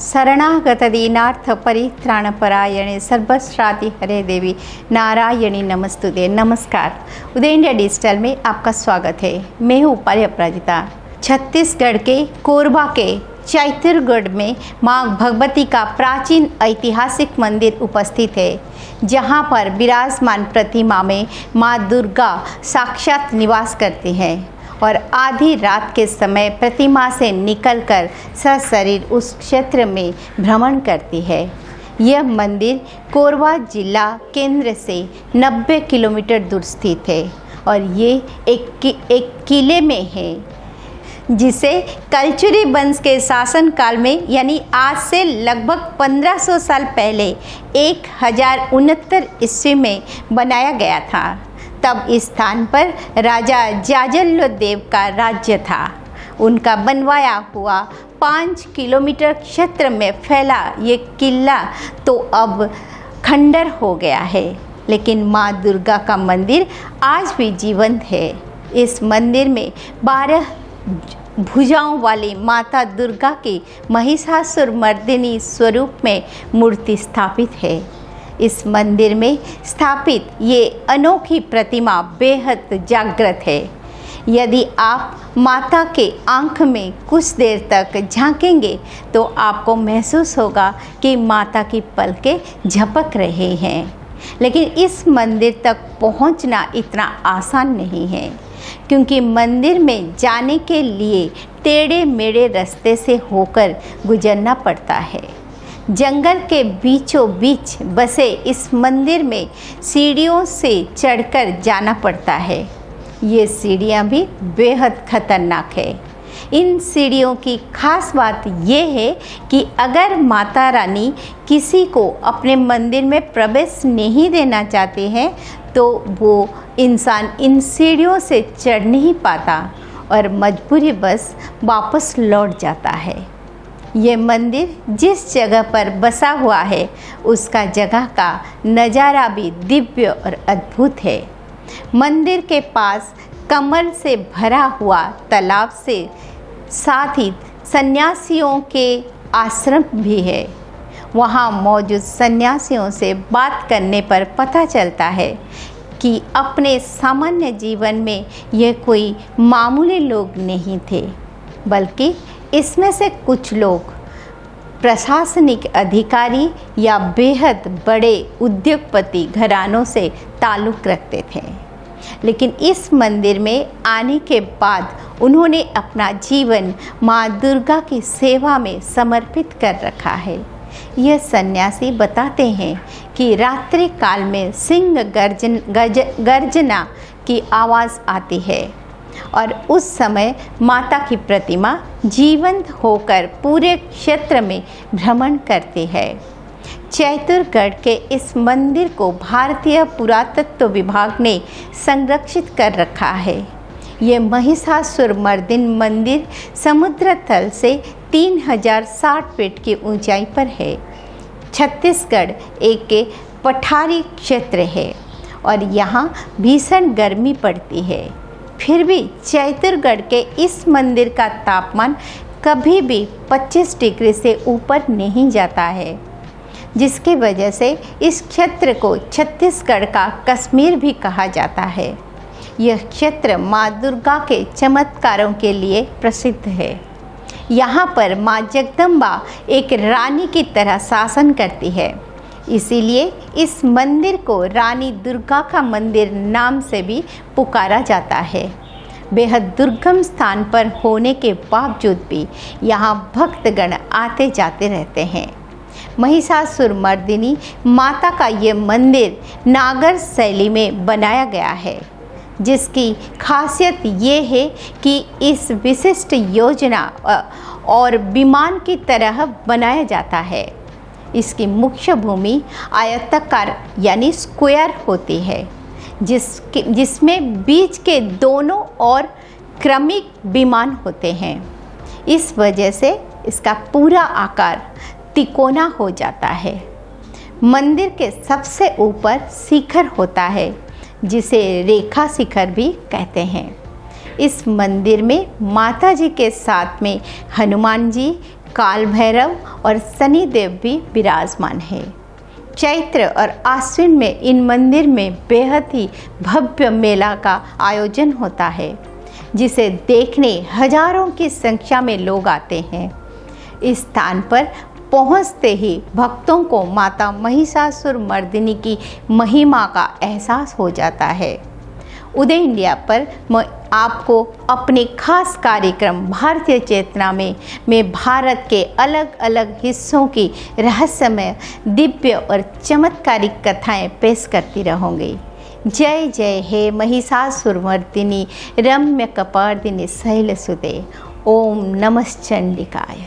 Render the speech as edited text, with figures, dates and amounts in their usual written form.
शरणागत दीनार्थ परित्राणपरायणे सर्वश्राति हरे देवी नारायणी नमस्तुते। नमस्कार, उदय इंडिया डिजिटल में आपका स्वागत है। मैं हूँ उपाली अपराजिता। छत्तीसगढ़ के कोरबा के चैतरगढ़ में माँ भगवती का प्राचीन ऐतिहासिक मंदिर उपस्थित है, जहाँ पर विराजमान प्रतिमा में माँ दुर्गा साक्षात निवास करती हैं और आधी रात के समय प्रतिमा से निकलकर सशरीर उस क्षेत्र में भ्रमण करती है। यह मंदिर कोरबा जिला केंद्र से 90 किलोमीटर दूर स्थित है और ये एक किले में है, जिसे कलचुरी वंश के शासनकाल में यानी आज से लगभग 1500 साल पहले 1069 ईस्वी में बनाया गया था। तब इस स्थान पर राजा जाजल्लोदेव का राज्य था। उनका बनवाया हुआ 5 किलोमीटर क्षेत्र में फैला ये किला तो अब खंडर हो गया है, लेकिन माँ दुर्गा का मंदिर आज भी जीवंत है। इस मंदिर में 12 भुजाओं वाली माता दुर्गा की महिषासुरमर्दिनी स्वरूप में मूर्ति स्थापित है। इस मंदिर में स्थापित ये अनोखी प्रतिमा बेहद जागृत है। यदि आप माता के आँख में कुछ देर तक झांकेंगे तो आपको महसूस होगा कि माता की पलकें झपक रहे हैं। लेकिन इस मंदिर तक पहुंचना इतना आसान नहीं है, क्योंकि मंदिर में जाने के लिए टेढ़े मेढ़े रास्ते से होकर गुजरना पड़ता है। जंगल के बीचों बीच बसे इस मंदिर में सीढ़ियों से चढ़कर जाना पड़ता है। ये सीढ़ियाँ भी बेहद खतरनाक है। इन सीढ़ियों की खास बात ये है कि अगर माता रानी किसी को अपने मंदिर में प्रवेश नहीं देना चाहते हैं तो वो इंसान इन सीढ़ियों से चढ़ नहीं पाता और मजबूरी बस वापस लौट जाता है। ये मंदिर जिस जगह पर बसा हुआ है उसका जगह का नज़ारा भी दिव्य और अद्भुत है। मंदिर के पास कमल से भरा हुआ तालाब से साथ ही सन्यासियों के आश्रम भी है। वहाँ मौजूद सन्यासियों से बात करने पर पता चलता है कि अपने सामान्य जीवन में ये कोई मामूली लोग नहीं थे, बल्कि इसमें से कुछ लोग प्रशासनिक अधिकारी या बेहद बड़े उद्योगपति घरानों से ताल्लुक़ रखते थे। लेकिन इस मंदिर में आने के बाद उन्होंने अपना जीवन माँ दुर्गा की सेवा में समर्पित कर रखा है। यह सन्यासी बताते हैं कि रात्रि काल में सिंह गर्जना की आवाज़ आती है और उस समय माता की प्रतिमा जीवंत होकर पूरे क्षेत्र में भ्रमण करती है। चैतरगढ़ के इस मंदिर को भारतीय पुरातत्व विभाग ने संरक्षित कर रखा है। ये महिषासुरमर्दिनी मंदिर समुद्र तल से 3060 फीट की ऊंचाई पर है। छत्तीसगढ़ एक पठारी क्षेत्र है और यहाँ भीषण गर्मी पड़ती है। फिर भी चैतरगढ़ के इस मंदिर का तापमान कभी भी 25 डिग्री से ऊपर नहीं जाता है, जिसकी वजह से इस क्षेत्र को छत्तीसगढ़ का कश्मीर भी कहा जाता है। यह क्षेत्र माँ दुर्गा के चमत्कारों के लिए प्रसिद्ध है। यहाँ पर माँ जगदम्बा एक रानी की तरह शासन करती है, इसीलिए इस मंदिर को रानी दुर्गा का मंदिर नाम से भी पुकारा जाता है। बेहद दुर्गम स्थान पर होने के बावजूद भी यहाँ भक्तगण आते जाते रहते हैं। महिषासुरमर्दिनी माता का ये मंदिर नागर शैली में बनाया गया है, जिसकी खासियत ये है कि इस विशिष्ट योजना और विमान की तरह बनाया जाता है। इसकी मुख्य भूमि आयताकार यानी स्क्वायर होती है, जिसमें बीच के दोनों ओर क्रमिक विमान होते हैं। इस वजह से इसका पूरा आकार तिकोना हो जाता है। मंदिर के सबसे ऊपर शिखर होता है, जिसे रेखा शिखर भी कहते हैं। इस मंदिर में माता जी के साथ में हनुमान जी, काल भैरव और शनि देव भी विराजमान है। चैत्र और आश्विन में इन मंदिर में बेहद ही भव्य मेला का आयोजन होता है, जिसे देखने हजारों की संख्या में लोग आते हैं। इस स्थान पर पहुंचते ही भक्तों को माता महिषासुर मर्दिनी की महिमा का एहसास हो जाता है। उदय इंडिया पर मैं आपको अपने खास कार्यक्रम भारतीय चेतना में भारत के अलग अलग हिस्सों की रहस्यमय, दिव्य और चमत्कारिक कथाएं पेश करती रहूँगी। जय जय हे महिषासुरमर्दिनी रम्य कपर्दिनी शैलसुते। ओम नमः चंडिकाय।